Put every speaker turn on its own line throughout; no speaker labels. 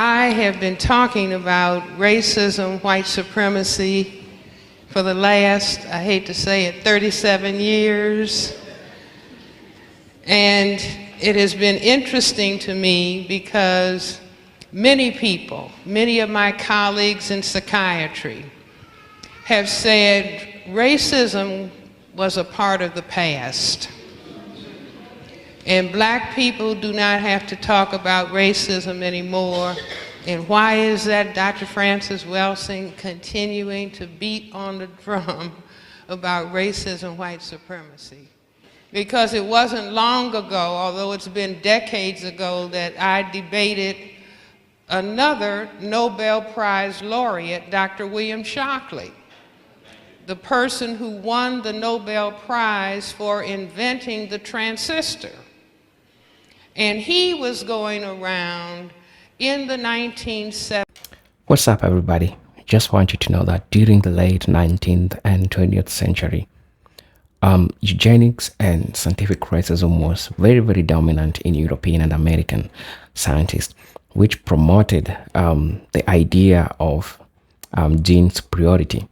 I have been talking about racism, white supremacy for the last, I hate to say it, 37 years. And it has been interesting to me because many people, many of my colleagues in psychiatry have said racism was a part of the past. And black people do not have to talk about racism anymore. And why is that, Dr. Francis Welsing, continuing to beat on the drum about racism, white supremacy? Because it wasn't long ago, although it's been decades ago, that I debated another Nobel Prize laureate, Dr. William Shockley, the person who won the Nobel Prize for inventing the transistor. And he was going around in the 1970s.
What's up, everybody? Just want you to know that during the late 19th and 20th century, eugenics and scientific racism was very, very dominant in European and American scientists, which promoted the idea of gene superiority.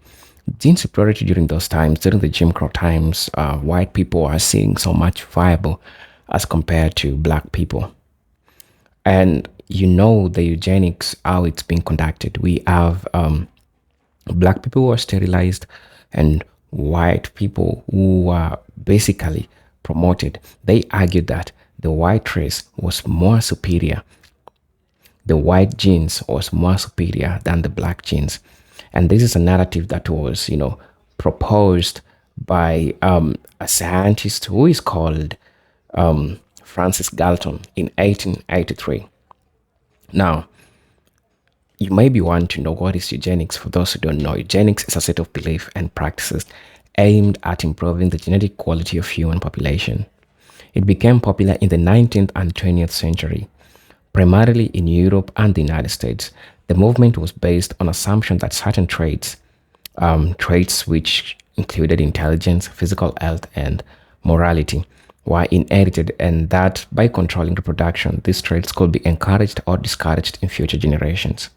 Gene superiority during those times, during the Jim Crow times, white people are seeing so much viable as compared to black people. And you know the eugenics, how it's being conducted. We have black people who are sterilized and white people who are basically promoted. They argued that the white race was more superior. The white genes was more superior than the black genes. And this is a narrative that was, proposed by a scientist who is called Francis Galton in 1883. Now, you may be wanting to know what is eugenics. For those who don't know, eugenics is a set of beliefs and practices aimed at improving the genetic quality of human population. It became popular in the 19th and 20th century, primarily in Europe and the United States. The movement was based on assumption that certain traits which included intelligence, physical health, and morality, were inherited, and that by controlling reproduction, these traits could be encouraged or discouraged in future generations.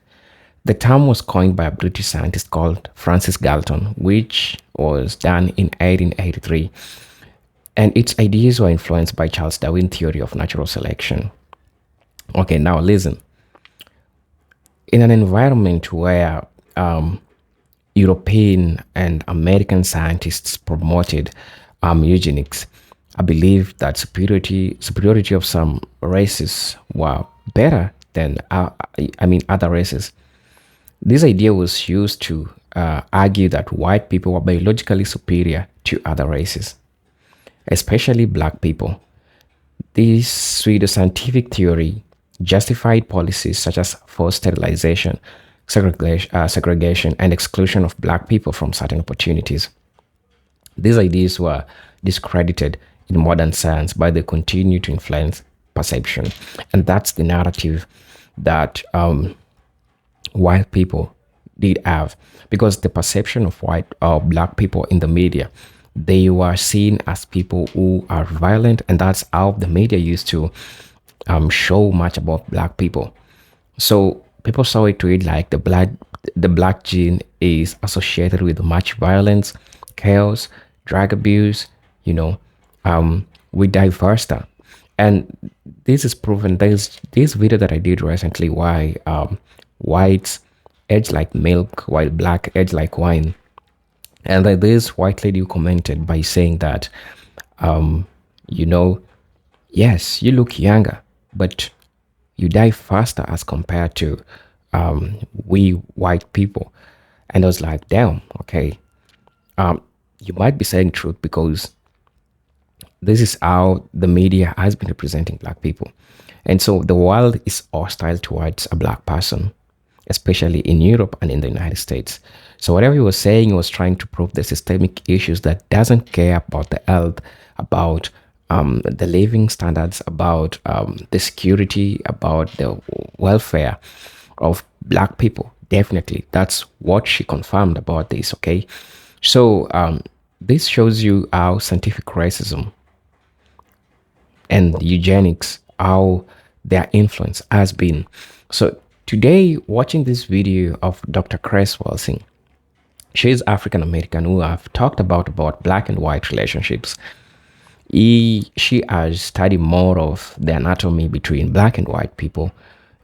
The term was coined by a British scientist called Francis Galton, which was done in 1883, and its ideas were influenced by Charles Darwin's theory of natural selection. Okay, now listen. In an environment where European and American scientists promoted eugenics, I believe that superiority of some races were better than other races. This idea was used to argue that white people were biologically superior to other races, especially black people. This pseudoscientific theory justified policies such as forced sterilization, segregation, and exclusion of black people from certain opportunities. These ideas were discredited in modern science, but they continue to influence perception. And that's the narrative that white people did have, because the perception of white or black people in the media, they were seen as people who are violent, and that's how the media used to show much about black people. So people saw it to it like the black gene is associated with much violence, chaos, drug abuse, with die versa. And this is proven. There's this video that I did recently why whites age like milk while black age like wine. And this white lady who commented by saying that, yes, you look younger, but you die faster as compared to we white people. And I was like, damn, okay. You might be saying truth, because this is how the media has been representing black people. And so the world is hostile towards a black person, especially in Europe and in the United States. So whatever he was saying, he was trying to prove the systemic issues that doesn't care about the health, about the living standards, about the security, about the welfare of black people. Definitely, that's what she confirmed about this, okay? So this shows you how scientific racism and eugenics, how their influence has been. So Today, watching this video of Dr. Cress Welsing, she's African American who have talked about black and white relationships. She has studied more of the anatomy between black and white people,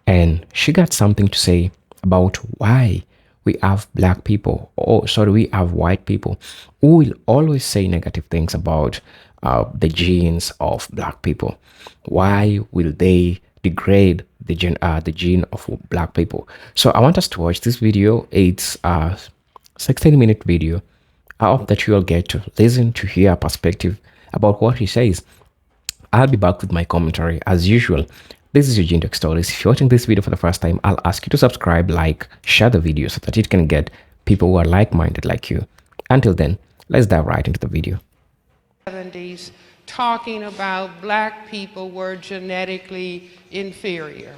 and she got something to say about why we have black people, we have white people who will always say negative things about the genes of black people. Why will they degrade the gene of black people? So I want us to watch this video. It's a 16-minute video. I hope that you'll get to listen to hear a perspective about what he says. I'll be back with my commentary as usual. This is Eugene Stories. If you're watching this video for the first time, I'll ask you to subscribe, like, share the video so that it can get people who are like-minded like you. Until then, let's dive right into the video.
70s, talking about black people were genetically inferior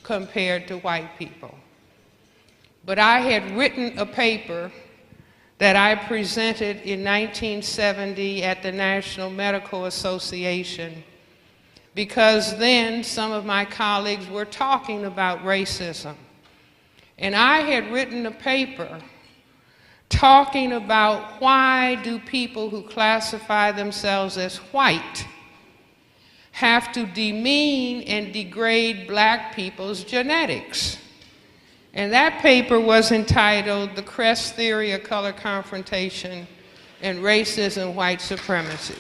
compared to white people. But I had written a paper that I presented in 1970 at the National Medical Association, because then some of my colleagues were talking about racism. And I had written a paper talking about why do people who classify themselves as white have to demean and degrade black people's genetics. And that paper was entitled The Cress Theory of Color Confrontation and Racism, White Supremacy.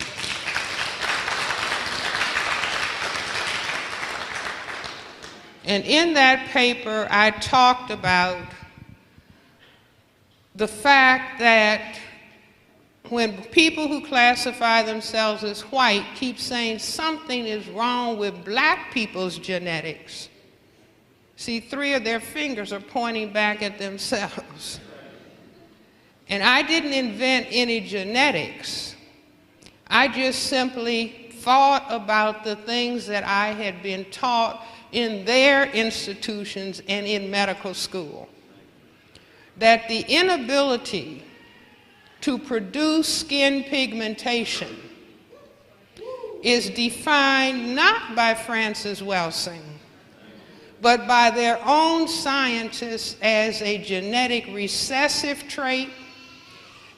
And in that paper, I talked about the fact that when people who classify themselves as white keep saying something is wrong with black people's genetics, see, 3 of their fingers are pointing back at themselves. And I didn't invent any genetics. I just simply thought about the things that I had been taught in their institutions and in medical school. That the inability to produce skin pigmentation is defined not by Francis Welsing, but by their own scientists as a genetic recessive trait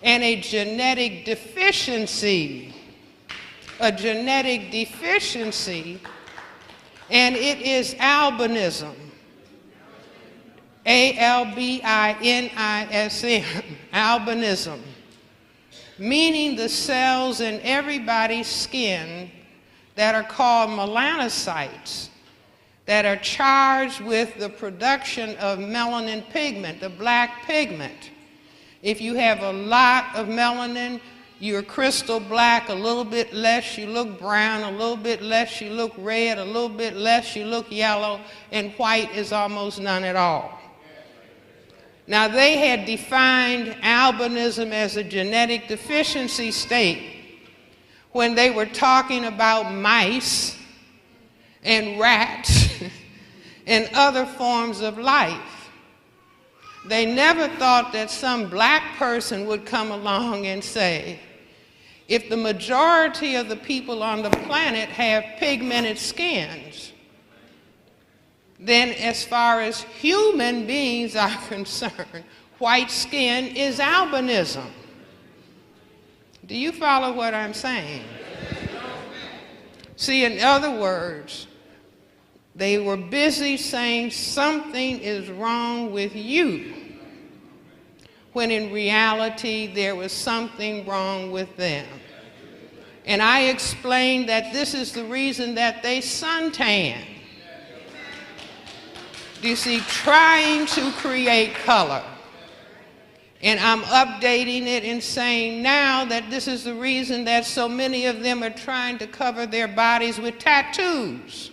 and a genetic deficiency. A genetic deficiency, and it is albinism. A-L-B-I-N-I-S-M, albinism, meaning the cells in everybody's skin that are called melanocytes, that are charged with the production of melanin pigment, the black pigment. If you have a lot of melanin, you're crystal black. A little bit less, you look brown. A little bit less, you look red. A little bit less, you look yellow. And white is almost none at all. Now, they had defined albinism as a genetic deficiency state when they were talking about mice and rats and other forms of life. They never thought that some black person would come along and say, if the majority of the people on the planet have pigmented skins, then as far as human beings are concerned, white skin is albinism. Do you follow what I'm saying? See, in other words, they were busy saying something is wrong with you, when in reality there was something wrong with them. And I explained that this is the reason that they suntan. You see, trying to create color. And I'm updating it and saying now that this is the reason that so many of them are trying to cover their bodies with tattoos.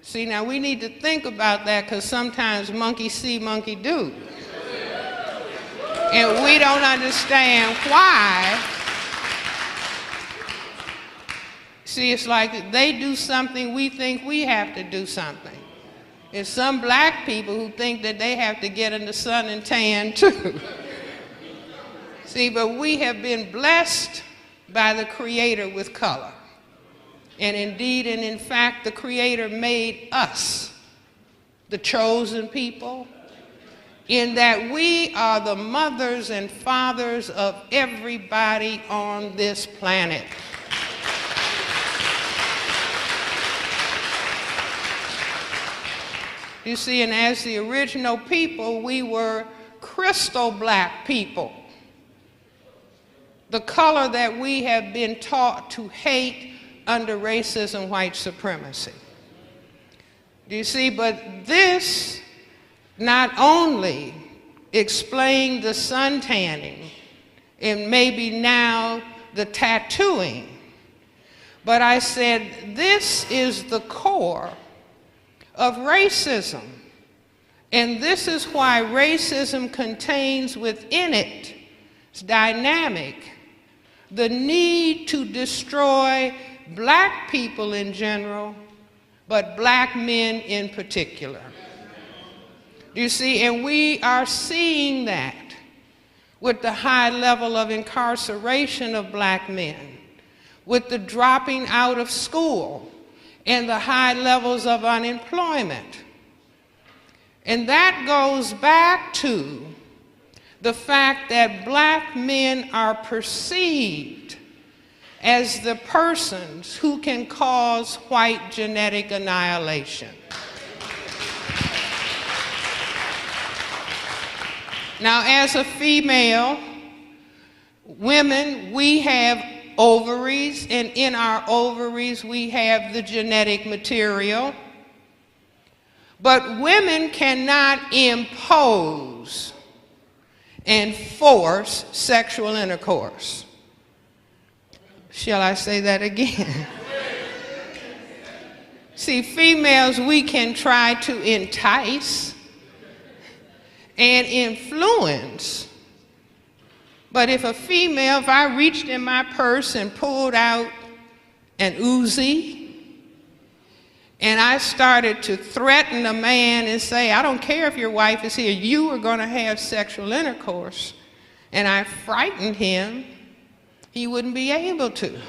See, now we need to think about that, because sometimes monkey see, monkey do. And we don't understand why. See, it's like they do something, we think we have to do something. There's some black people who think that they have to get in the sun and tan too. See, but we have been blessed by the Creator with color. And indeed, and in fact, the Creator made us the chosen people, in that we are the mothers and fathers of everybody on this planet. You see, and as the original people, we were crystal black people, the color that we have been taught to hate under racism, white supremacy. Do you see? But this not only explained the sun tanning and maybe now the tattooing, but I said this is the core of racism. And this is why racism contains within it, it's dynamic, the need to destroy black people in general, but black men in particular. You see, and we are seeing that with the high level of incarceration of black men, with the dropping out of school, and the high levels of unemployment. And that goes back to the fact that black men are perceived as the persons who can cause white genetic annihilation. Now, as a female, women, we have ovaries, and in our ovaries we have the genetic material. But women cannot impose and force sexual intercourse. Shall I say that again? See, females, we can try to entice and influence. But if a female, if I reached in my purse and pulled out an Uzi, and I started to threaten a man and say, I don't care if your wife is here, you are going to have sexual intercourse, and I frightened him, he wouldn't be able to.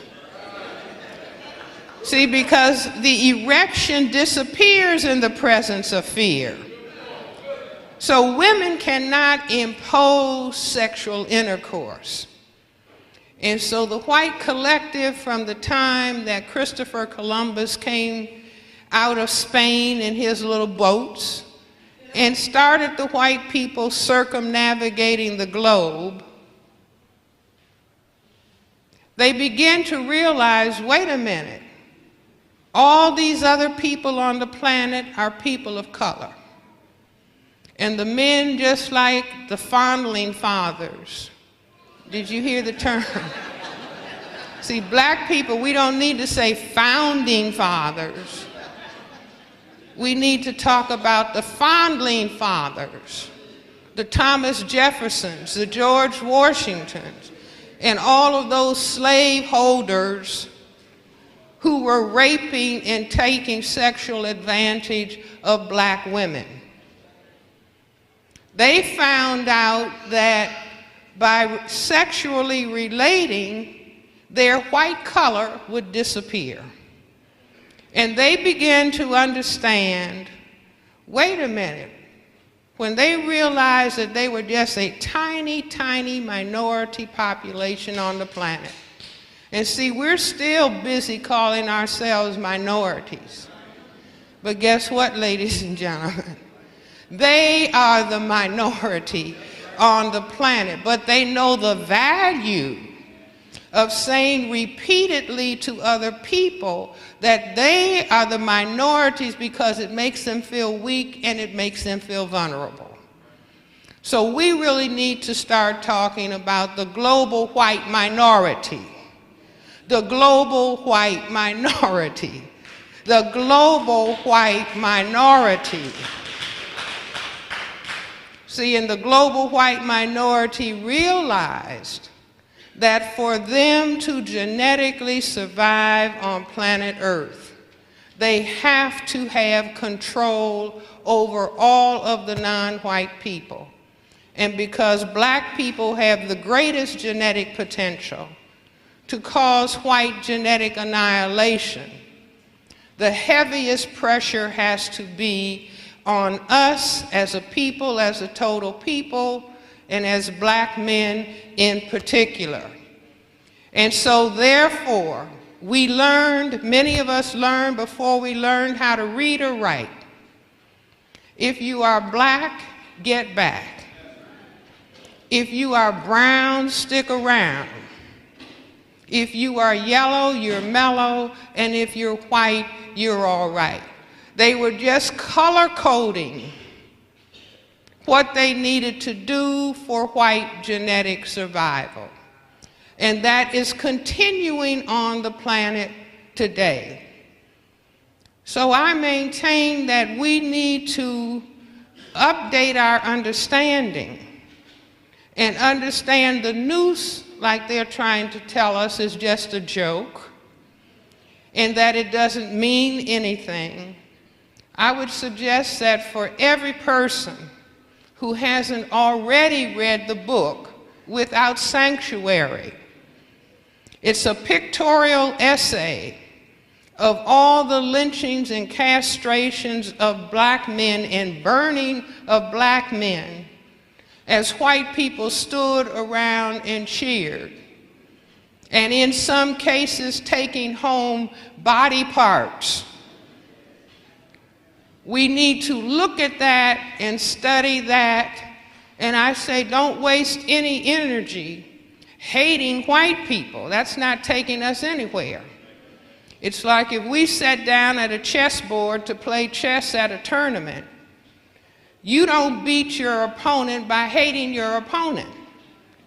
See, because the erection disappears in the presence of fear. So women cannot impose sexual intercourse. And so the white collective, from the time that Christopher Columbus came out of Spain in his little boats and started the white people circumnavigating the globe, they began to realize, wait a minute, all these other people on the planet are people of color. And the men, just like the fondling fathers. Did you hear the term? See, black people, we don't need to say founding fathers. We need to talk about the fondling fathers, the Thomas Jeffersons, the George Washingtons, and all of those slave holders who were raping and taking sexual advantage of black women. They found out that by sexually relating, their white color would disappear. And they began to understand, wait a minute, when they realized that they were just a tiny, tiny minority population on the planet. And see, we're still busy calling ourselves minorities. But guess what, ladies and gentlemen? They are the minority on the planet, but they know the value of saying repeatedly to other people that they are the minorities because it makes them feel weak and it makes them feel vulnerable. So we really need to start talking about the global white minority, the global white minority, the global white minority. See, and the global white minority realized that for them to genetically survive on planet Earth, they have to have control over all of the non-white people. And because black people have the greatest genetic potential to cause white genetic annihilation, the heaviest pressure has to be on us as a people, as a total people, and as black men in particular. And so therefore, we learned, many of us learned before we learned how to read or write. If you are black, get back. If you are brown, stick around. If you are yellow, you're mellow, and if you're white, you're all right. They were just color coding what they needed to do for white genetic survival. And that is continuing on the planet today. So I maintain that we need to update our understanding and understand the noose, like they're trying to tell us, is just a joke, and that it doesn't mean anything. I would suggest that for every person who hasn't already read the book Without Sanctuary, it's a pictorial essay of all the lynchings and castrations of black men and burning of black men as white people stood around and cheered, and in some cases taking home body parts. We need to look at that and study that, and I say don't waste any energy hating white people. That's not taking us anywhere. It's like if we sat down at a chessboard to play chess at a tournament, you don't beat your opponent by hating your opponent.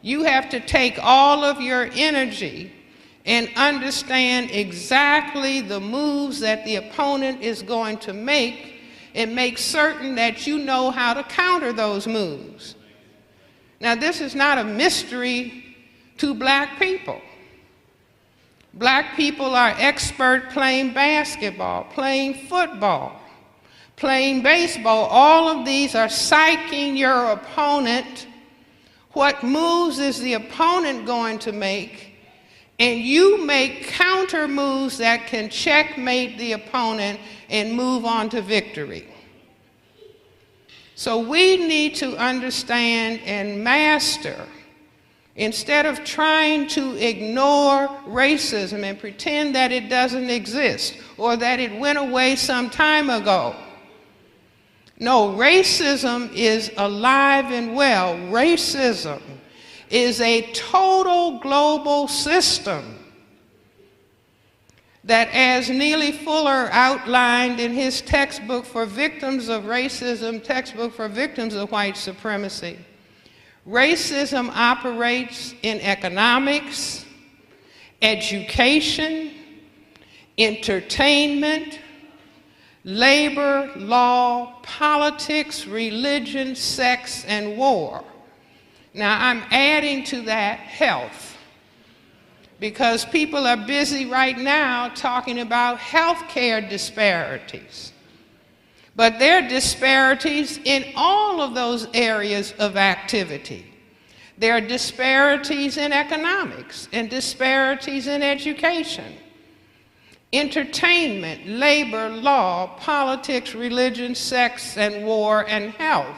You have to take all of your energy and understand exactly the moves that the opponent is going to make and make certain that you know how to counter those moves. Now, this is not a mystery to black people. Black people are expert playing basketball, playing football, playing baseball. All of these are psyching your opponent. What moves is the opponent going to make? And you make counter moves that can checkmate the opponent and move on to victory. So we need to understand and master, instead of trying to ignore racism and pretend that it doesn't exist or that it went away some time ago. No, racism is alive and well. Racism is a total global system that, as Neely Fuller outlined in his textbook for victims of racism, textbook for victims of white supremacy, racism operates in economics, education, entertainment, labor, law, politics, religion, sex, and war. Now, I'm adding to that health, because people are busy right now talking about healthcare disparities. But there are disparities in all of those areas of activity. There are disparities in economics and disparities in education, entertainment, labor, law, politics, religion, sex, and war, and health.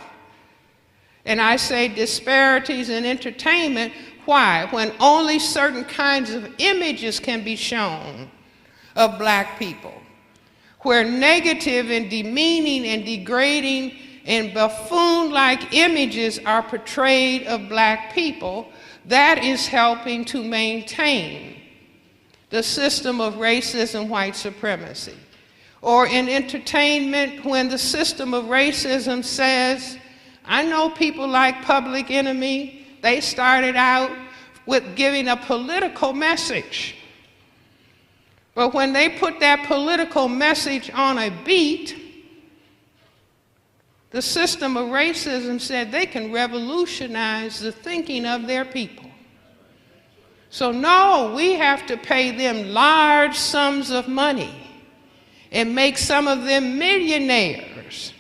And I say disparities in entertainment. Why? When only certain kinds of images can be shown of black people, where negative and demeaning and degrading and buffoon-like images are portrayed of black people, that is helping to maintain the system of racism, white supremacy. Or in entertainment, when the system of racism says, I know people like Public Enemy, they started out with giving a political message. But when they put that political message on a beat, the system of racism said they can revolutionize the thinking of their people. So no, we have to pay them large sums of money and make some of them millionaires.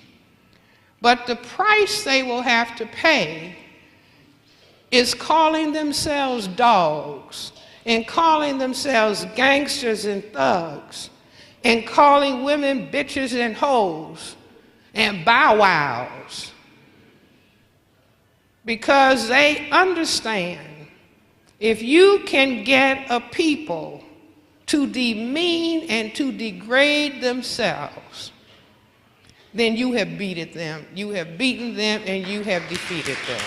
But the price they will have to pay is calling themselves dogs and calling themselves gangsters and thugs and calling women bitches and hoes and bow wows because they understand if you can get a people to demean and to degrade themselves, then you have beaten them. You have beaten them and you have defeated them.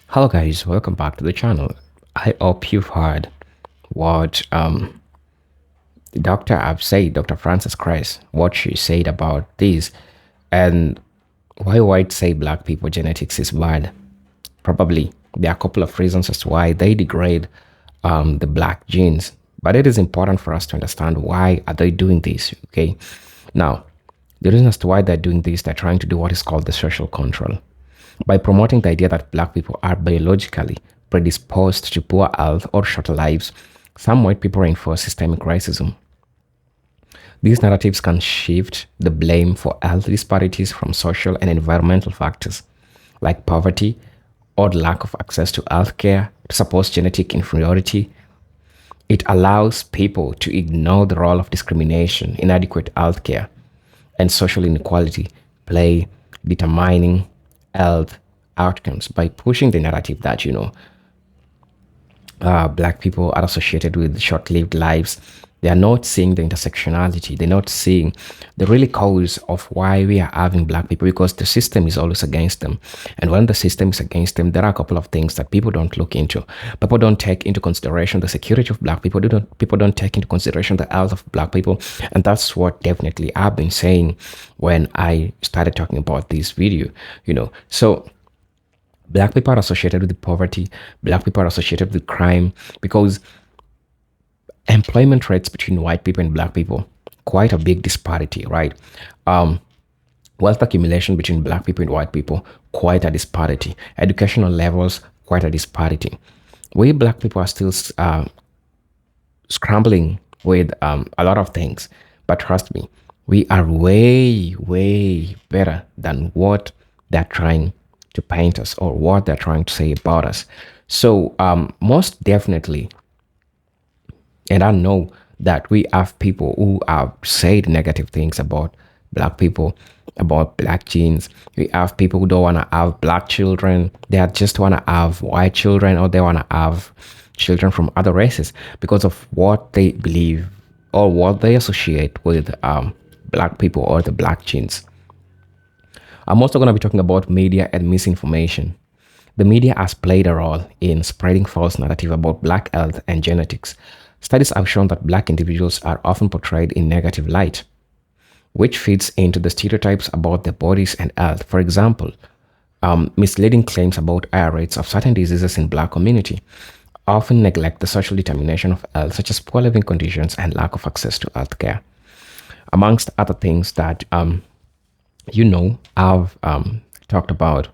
Hello guys, welcome back to the channel. I hope you've heard what Dr. I've said, Dr. Frances Cress, what she said about this, and why white say black people genetics is bad. Probably there are a couple of reasons as to why they degrade the black genes, but it is important for us to understand why are they doing this. Okay, now the reason as to why they're doing this, they're trying to do what is called the social control by promoting the idea that black people are biologically predisposed to poor health or shorter lives. Some white people reinforce systemic racism. These narratives can shift the blame for health disparities from social and environmental factors like poverty or lack of access to healthcare to support genetic inferiority. It allows people to ignore the role of discrimination, inadequate healthcare, and social inequality play determining health outcomes by pushing the narrative that, black people are associated with short-lived lives. They are not seeing the intersectionality. They're not seeing the really cause of why we are having black people, because the system is always against them. And when the system is against them, there are a couple of things that people don't look into. People don't take into consideration the security of black people. People don't take into consideration the health of black people. And that's what definitely I've been saying when I started talking about this video, So black people are associated with poverty. Black people are associated with crime because employment rates between white people and black people, quite a big disparity, right? Wealth accumulation between black people and white people, quite a disparity. Educational levels, quite a disparity. We black people are still scrambling with a lot of things, but trust me, we are way, way better than what they're trying to paint us or what they're trying to say about us. So most definitely, and I know that we have people who have said negative things about black people, about black genes. We have people who don't want to have black children. They just want to have white children, or they want to have children from other races because of what they believe or what they associate with black people or the black genes. I'm also going to be talking about media and misinformation. The media has played a role in spreading false narrative about black health and genetics. Studies have shown that black individuals are often portrayed in negative light, which feeds into the stereotypes about their bodies and health. For example, misleading claims about higher rates of certain diseases in black community often neglect the social determination of health, such as poor living conditions and lack of access to healthcare, amongst other things that I've talked about.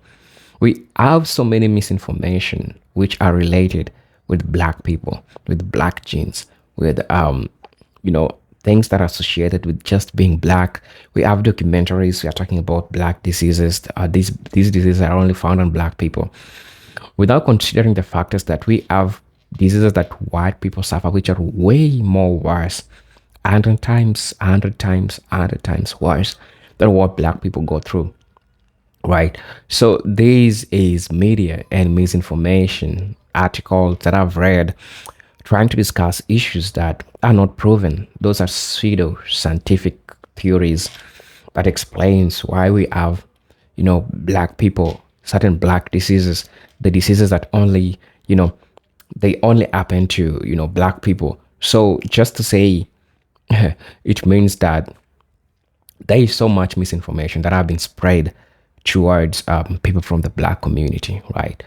We have so many misinformation which are related with black people, with black genes, with things that are associated with just being black. We have documentaries. We are talking about black diseases. These diseases are only found on black people, without considering the factors that we have diseases that white people suffer, which are way more worse, 100 times worse than what black people go through. Right. So this is media and misinformation articles that I've read trying to discuss issues that are not proven. Those are pseudo scientific theories that explains why we have, black people, certain black diseases, the diseases that only, they only happen to, black people. So just to say, it means that there is so much misinformation that have been spread towards people from the black community, right?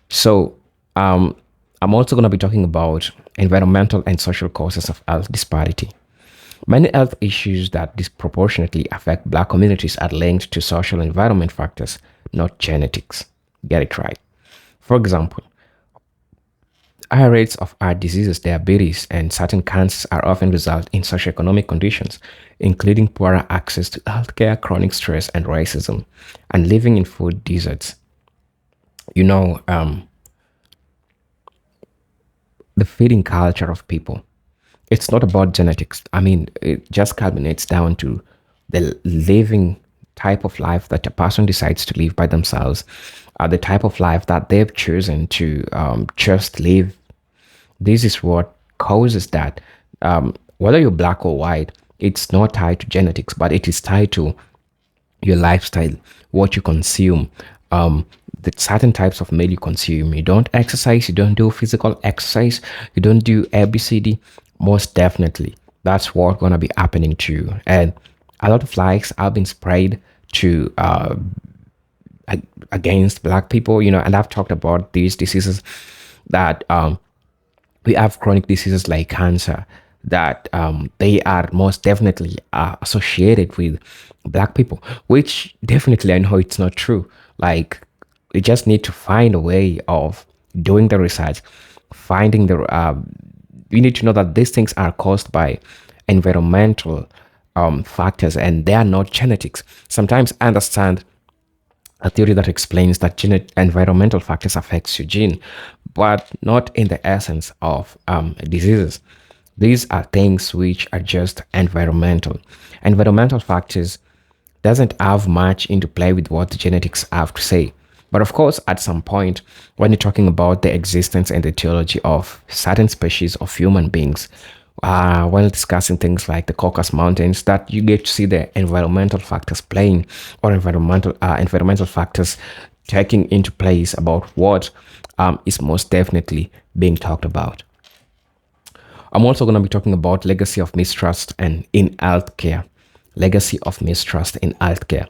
So I'm also going to be talking about environmental and social causes of health disparity. Many health issues that disproportionately affect black communities are linked to social environment factors, not genetics. Get it right. For example, high rates of heart diseases, diabetes, and certain cancers are often result in socioeconomic conditions, including poorer access to healthcare, chronic stress, and racism, and living in food deserts. The feeding culture of people. It's not about genetics. I mean, it just culminates down to the living type of life that a person decides to live by themselves, the type of life that they've chosen to just live. This is what causes that. Whether you're black or white, it's not tied to genetics, but it is tied to your lifestyle, what you consume, the certain types of meal you consume. You don't exercise, you don't do physical exercise, you don't do ABCD. Most definitely, that's what's gonna be happening to you. And a lot of likes have been sprayed to against black people, and I've talked about these diseases that we have chronic diseases like cancer that they are most definitely associated with black people, which definitely I know it's not true. Like, we just need to find a way of doing the research, finding the we need to know that these things are caused by environmental factors, and they are not genetics. Sometimes I understand a theory that explains that environmental factors affects your gene, but not in the essence of diseases. These are things which are just environmental. Environmental factors doesn't have much into play with what the genetics have to say. But of course, at some point, when you're talking about the existence and the etiology of certain species of human beings, while discussing things like the Caucasus Mountains, that you get to see the environmental factors playing, or environmental factors taking into place about what is most definitely being talked about. I'm also going to be talking about legacy of mistrust and in healthcare. Legacy of mistrust in healthcare.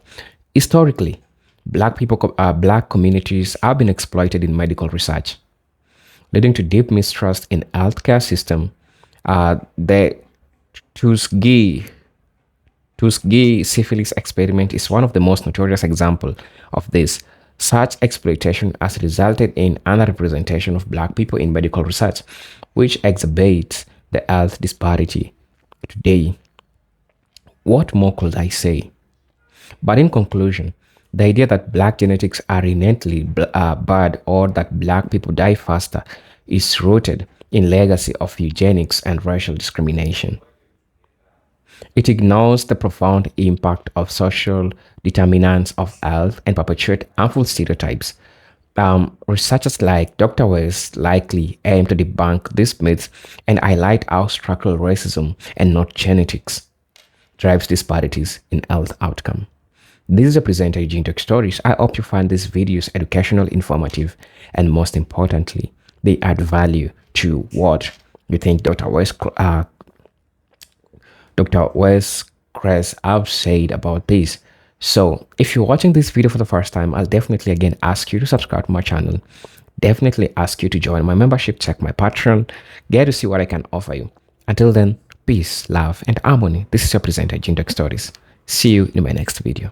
Historically, black communities have been exploited in medical research, leading to deep mistrust in healthcare system. The Tuskegee syphilis experiment is one of the most notorious examples of this. Such exploitation has resulted in underrepresentation of black people in medical research, which exacerbates the health disparity today. What more could I say? But in conclusion, the idea that black genetics are innately bad, or that black people die faster, is rooted in legacy of eugenics and racial discrimination. It ignores the profound impact of social determinants of health and perpetuates harmful stereotypes. Researchers like Dr. West likely aim to debunk these myths and highlight how structural racism and not genetics drives disparities in health outcome. This is a presenter Eugene Tech Stories. I hope you find these videos educational, informative, and most importantly, they add value to what you think Dr. Wes Kress have said about this. So if you're watching this video for the first time, I'll definitely again ask you to subscribe to my channel. Definitely ask you to join my membership, check my Patreon, get to see what I can offer you. Until then, peace, love, and harmony. This is your presenter, Eugene Tech Stories. See you in my next video.